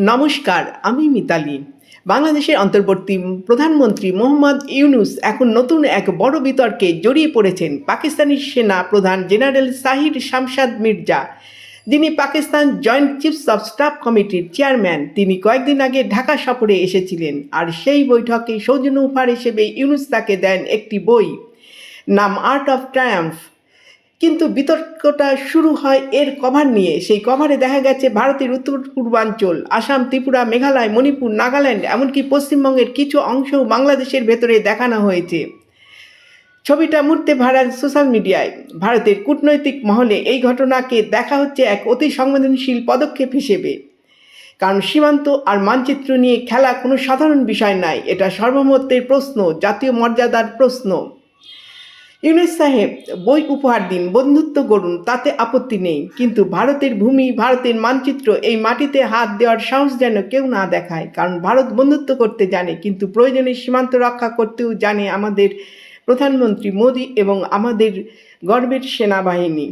নমস্কার, আমি মিতালি। বাংলাদেশের অন্তর্বর্তী প্রধানমন্ত্রী মোহাম্মদ ইউনূস এখন নতুন এক বড় বিতর্কে জড়িয়ে পড়েছেন। পাকিস্তানি সেনা প্রধান জেনারেল শাহিদ শামশাদ মির্জা, যিনি Pakistan joint chiefs of staff কমিটির চেয়ারম্যান, তিনি কয়েকদিন আগে ঢাকা সফরে এসেছিলেন। আর সেই বৈঠকে সৌজন্য উপহার হিসেবে ইউনূস তাকে দেন একটি বই, নাম আর্ট অফ ট্রায়াম্ফ। কিন্তু বিতর্কটা শুরু হয় এর কভার নিয়ে। সেই কভারে দেখা গেছে ভারতের উত্তর পূর্বাঞ্চল, আসাম, ত্রিপুরা, মেঘালয়, মণিপুর, নাগাল্যান্ড, এমনকি পশ্চিমবঙ্গের কিছু অংশও বাংলাদেশের ভেতরে দেখানো হয়েছে। ছবিটা মুহূর্তে ভাইরাল সোশ্যাল মিডিয়ায়। ভারতের কূটনৈতিক মহলে এই ঘটনাকে দেখা হচ্ছে এক অতি সংবেদনশীল পদক্ষেপ হিসেবে। কারণ সীমান্ত আর মানচিত্র নিয়ে খেলা কোনো সাধারণ বিষয় নয়, এটা সার্বভৌমত্বের প্রশ্ন, জাতীয় মর্যাদার প্রশ্ন। ইউনূস সাহেব, বই উপহার দিন, বন্ধুত্ব গড়ুন, তাতে আপত্তি নেই, কিন্তু ভারতের ভূমি, ভারতের মানচিত্র, এই মাটিতে হাত দেওয়ার সাহস যেন কেউ না দেখায়। কারণ ভারত বন্ধুত্ব করতে জানে, কিন্তু প্রয়োজনে সীমান্ত রক্ষা করতেও জানে আমাদের প্রধানমন্ত্রী মোদি এবং আমাদের গর্বের সেনাবাহিনী।